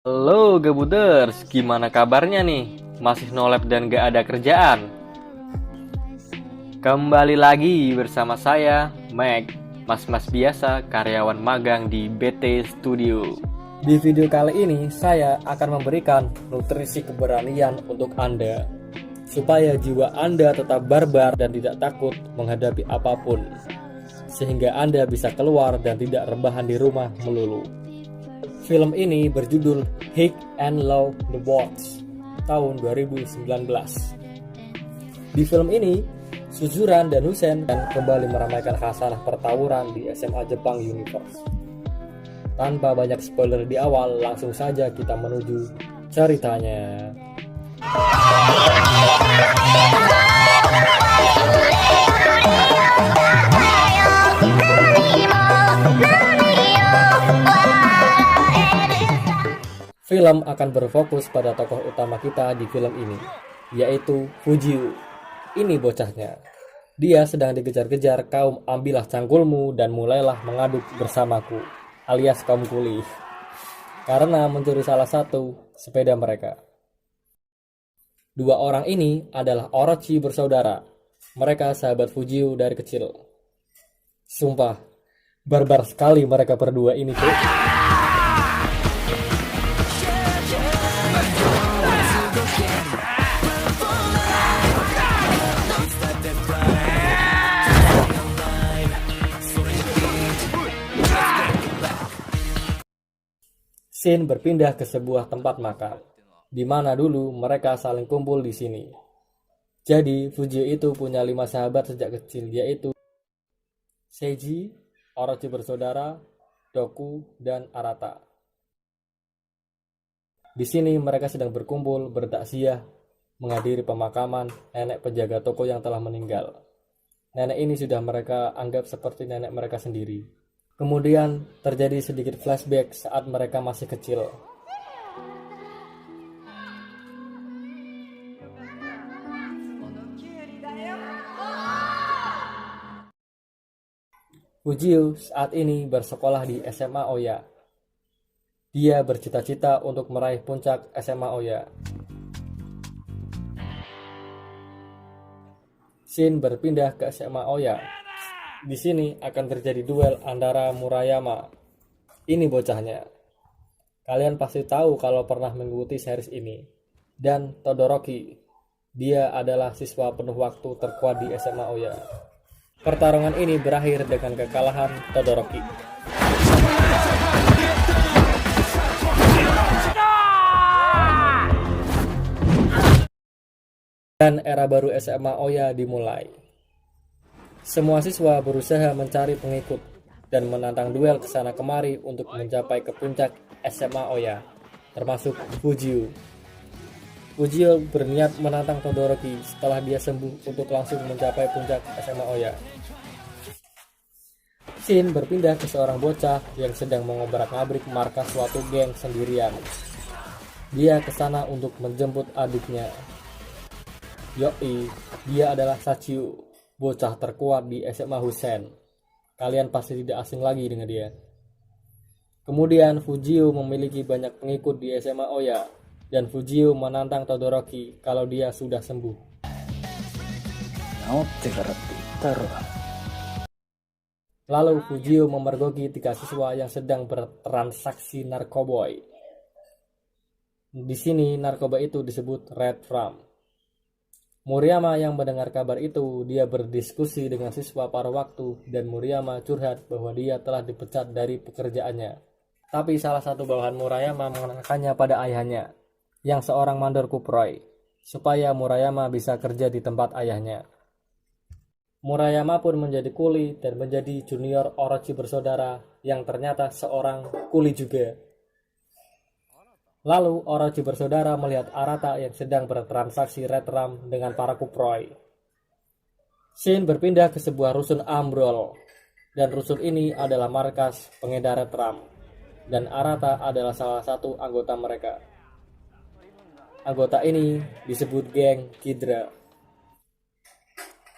Halo Gabuters, gimana kabarnya nih? Masih nolep dan gak ada kerjaan? Kembali lagi bersama saya, Mac, mas-mas biasa karyawan magang di BT Studio. Di video kali ini, saya akan memberikan nutrisi keberanian untuk Anda, supaya jiwa Anda tetap barbar dan tidak takut menghadapi apapun, sehingga Anda bisa keluar dan tidak rebahan di rumah melulu. Film ini berjudul High and Low the Box tahun 2019. Di film ini, Suzuran dan Hussein kembali meramaikan khasanah pertawuran di SMA Jepang Universe. Tanpa banyak spoiler di awal, langsung saja kita menuju ceritanya. Film akan berfokus pada tokoh utama kita di film ini, yaitu Fujio. Ini bocahnya. Dia sedang dikejar-kejar kaum ambillah cangkulmu dan mulailah mengaduk bersamaku, alias kaum kuli, karena mencuri salah satu sepeda mereka. Dua orang ini adalah Orochi bersaudara. Mereka sahabat Fujio dari kecil. Sumpah, barbar sekali mereka berdua ini, tuh. Shin berpindah ke sebuah tempat makan, di mana dulu mereka saling kumpul di sini. Jadi, Fujio itu punya 5 sahabat sejak kecil, yaitu Seiji, Orochi bersaudara, Doku, dan Arata. Di sini mereka sedang berkumpul bertakziah menghadiri pemakaman nenek penjaga toko yang telah meninggal. Nenek ini sudah mereka anggap seperti nenek mereka sendiri. Kemudian terjadi sedikit flashback saat mereka masih kecil. Fujio saat ini bersekolah di SMA Oya. Dia bercita-cita untuk meraih puncak SMA Oya. Shin berpindah ke SMA Oya. Di sini akan terjadi duel antara Murayama. Ini bocahnya. Kalian pasti tahu kalau pernah mengikuti series ini. Dan Todoroki. Dia adalah siswa penuh waktu terkuat di SMA Oya. Pertarungan ini berakhir dengan kekalahan Todoroki. Dan era baru SMA Oya dimulai. Semua siswa berusaha mencari pengikut dan menantang duel kesana kemari untuk mencapai ke puncak SMA Oya, termasuk Fujio. Fujio berniat menantang Todoroki setelah dia sembuh untuk langsung mencapai puncak SMA Oya. Shin berpindah ke seorang bocah yang sedang mengobrak-abrik markas suatu geng sendirian. Dia ke sana untuk menjemput adiknya. Yoi, dia adalah Sachio, bocah terkuat di SMA Hussein. Kalian pasti tidak asing lagi dengan dia. Kemudian Fujio memiliki banyak pengikut di SMA Oya, dan Fujio menantang Todoroki kalau dia sudah sembuh. Lalu Fujio memergoki 3 siswa yang sedang bertransaksi narkoboy. Di sini narkoba itu disebut Red Rum. Murayama yang mendengar kabar itu, dia berdiskusi dengan siswa paruh waktu dan Murayama curhat bahwa dia telah dipecat dari pekerjaannya. Tapi salah satu bawahan Murayama mengenakannya pada ayahnya, yang seorang mandor kuproy, supaya Murayama bisa kerja di tempat ayahnya. Murayama pun menjadi kuli dan menjadi junior Orochi bersaudara yang ternyata seorang kuli juga. Lalu Orochi bersaudara melihat Arata yang sedang bertransaksi Red Rum dengan para kuproy. Shin berpindah ke sebuah rusun Ambrol, dan rusun ini adalah markas pengedar Red Rum, dan Arata adalah salah satu anggota mereka. Anggota ini disebut geng Kidra.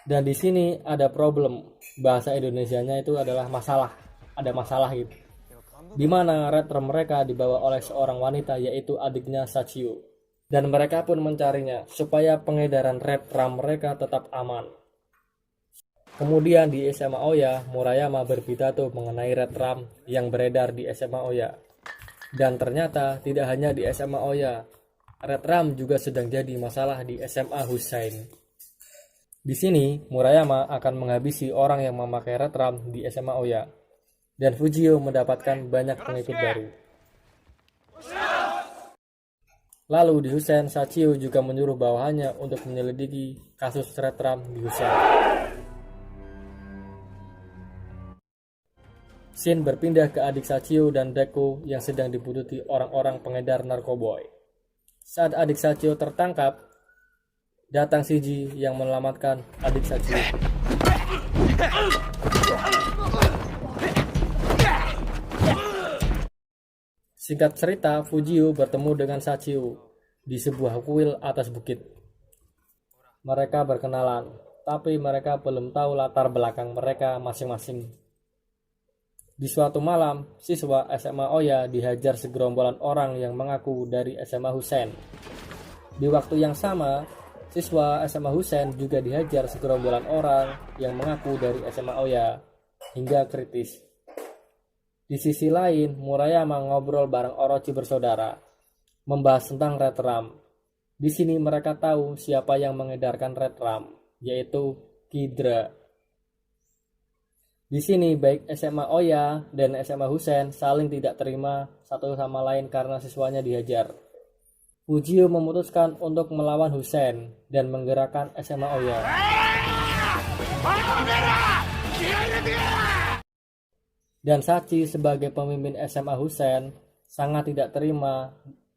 Dan di sini ada problem, bahasa Indonesianya itu adalah masalah, ada masalah gitu. di mana red rum mereka dibawa oleh seorang wanita yaitu adiknya Sachio. Dan mereka pun mencarinya supaya pengedaran red rum mereka tetap aman. Kemudian di SMA Oya, Murayama berpidato mengenai red rum yang beredar di SMA Oya. Dan ternyata tidak hanya di SMA Oya, red rum juga sedang jadi masalah di SMA Hussein. Di sini, Murayama akan menghabisi orang yang memakai red rum di SMA Oya. Dan Fujio mendapatkan banyak pengikut baru. Lalu di Hussein, Sachio juga menyuruh bawahannya untuk menyelidiki kasus red rum di Hussein. Shin berpindah ke adik Sachio dan Deku yang sedang dibututi orang-orang pengedar narkoboy. Saat adik Sachio tertangkap, datang Shiji yang menyelamatkan adik Sachio. Singkat cerita, Fujio bertemu dengan Sachio di sebuah kuil atas bukit. Mereka berkenalan, tapi mereka belum tahu latar belakang mereka masing-masing. Di suatu malam, siswa SMA Oya dihajar segerombolan orang yang mengaku dari SMA Hussein. Di waktu yang sama, siswa SMA Hussein juga dihajar segerombolan orang yang mengaku dari SMA Oya hingga kritis. Di sisi lain, Murayama ngobrol bareng Orochi bersaudara, membahas tentang red rum. Di sini mereka tahu siapa yang mengedarkan red rum, yaitu Kidra. Di sini baik SMA Oya dan SMA Hussein saling tidak terima satu sama lain karena siswanya dihajar. Fujio memutuskan untuk melawan Hussein dan menggerakkan SMA Oya. Dan Sachi sebagai pemimpin SMA Hussein sangat tidak terima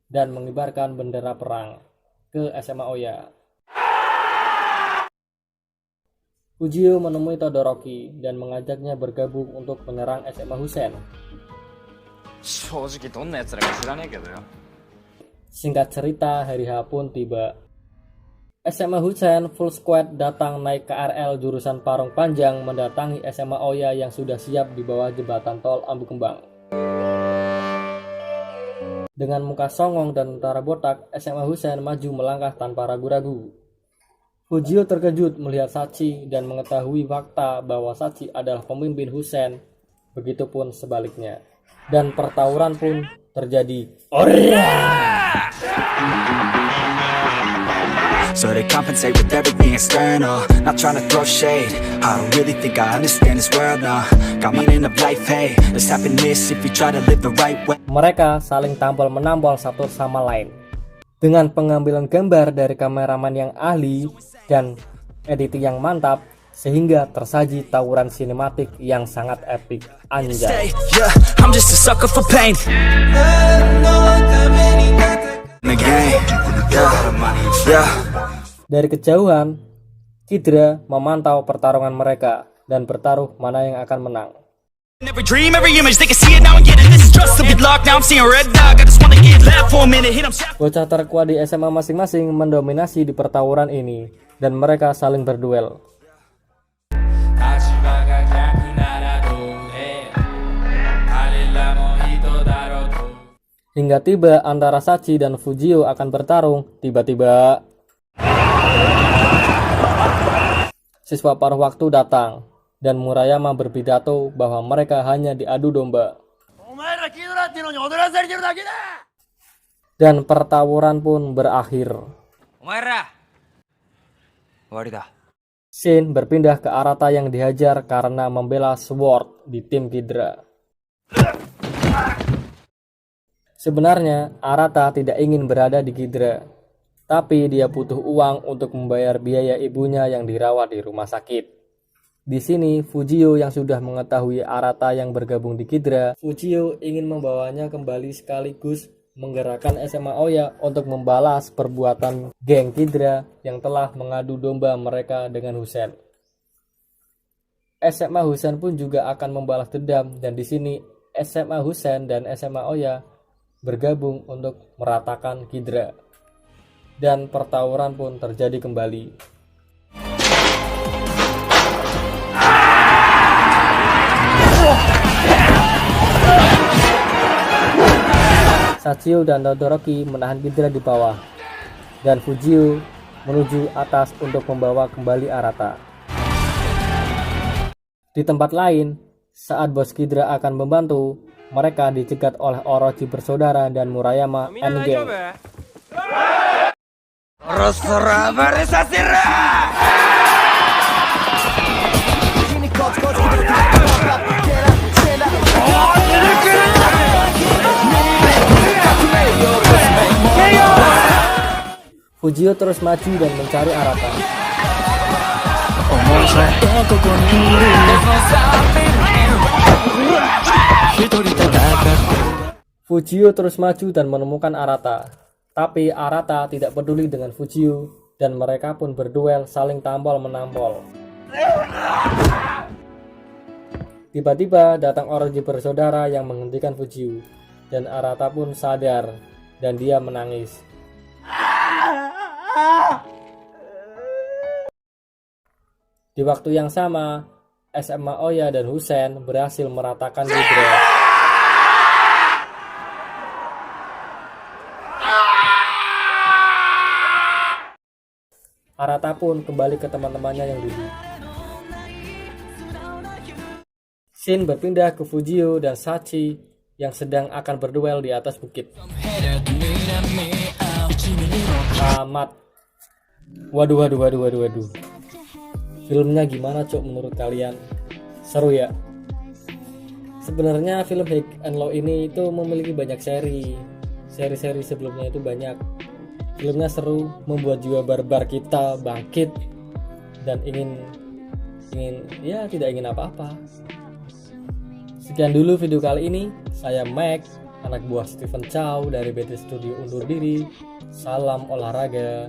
dan mengibarkan bendera perang ke SMA Oya. Fujio menemui Todoroki dan mengajaknya bergabung untuk menyerang SMA Hussein. Singkat cerita, hari H pun tiba. SMA Hussein full squad datang naik KRL jurusan Parung Panjang mendatangi SMA Oya yang sudah siap di bawah jembatan tol Ambu Kembang. Dengan muka songong dan tentara botak, SMA Hussein maju melangkah tanpa ragu-ragu. Fujio terkejut melihat Sachi dan mengetahui fakta bahwa Sachi adalah pemimpin Hussein, begitupun sebaliknya. Dan pertawuran pun terjadi. So they compensate with everything external. Not trying to throw shade, I don't really think I understand this world now. Got meaning of life, hey, there's happiness if you try to live the right way. Mereka saling tampol-menampol satu sama lain. Dengan pengambilan gambar dari kameraman yang ahli dan editing yang mantap, sehingga tersaji tawuran sinematik yang sangat epik. Anjay. I'm just a sucker for pain. Dari kejauhan, Kidra memantau pertarungan mereka dan bertaruh mana yang akan menang. Every dream, every image, they can see it now and get it. This is just a bit locked now. I'm seeing red dog. I just wanna get left for a minute. Hit 'em. Bocah terkuat di SMA masing-masing mendominasi di pertawuran ini dan mereka saling berduel. Hingga tiba antara Sachi dan Fujio akan bertarung, tiba-tiba siswa paruh waktu datang. Dan Murayama berpidato bahwa mereka hanya diadu domba. Dan pertawuran pun berakhir. Shin berpindah ke Arata yang dihajar karena membela Sword di tim Kidra. Sebenarnya Arata tidak ingin berada di Kidra, tapi dia butuh uang untuk membayar biaya ibunya yang dirawat di rumah sakit. Di sini, Fujio yang sudah mengetahui Arata yang bergabung di Kidra, Fujio ingin membawanya kembali sekaligus menggerakkan SMA Oya untuk membalas perbuatan geng Kidra yang telah mengadu domba mereka dengan Hussein. SMA Hussein pun juga akan membalas dendam dan di sini SMA Hussein dan SMA Oya bergabung untuk meratakan Kidra. Dan pertawuran pun terjadi kembali. Sachio dan Todoroki menahan Ghidra di bawah, dan Fujio menuju atas untuk membawa kembali Arata. Di tempat lain, saat bos Ghidra akan membantu, mereka dicegat oleh Orochi bersaudara dan Murayama and Gang. Fujio terus maju dan mencari Arata. Fujio terus maju dan menemukan Arata, tapi Arata tidak peduli dengan Fujio dan mereka pun berduel saling tampol-menampol. Tiba-tiba datang Orochi bersaudara yang menghentikan Fujio, dan Arata pun sadar dan dia menangis. Di waktu yang sama, SMA Oya dan Husen berhasil meratakan Ghidra. Arata pun kembali ke teman-temannya yang dulu. Shin berpindah ke Fujio dan Sachi yang sedang akan berduel di atas bukit. Tamat. Waduh. Filmnya gimana cok menurut kalian? Seru ya? Sebenarnya film High and Low ini itu memiliki banyak seri sebelumnya itu banyak. Filmnya seru, membuat jiwa barbar kita bangkit dan ingin ya tidak ingin apa-apa. Sekian dulu video kali ini. Saya Mac, anak buah Stephen Chow dari BT Studio undur diri. Salam olahraga.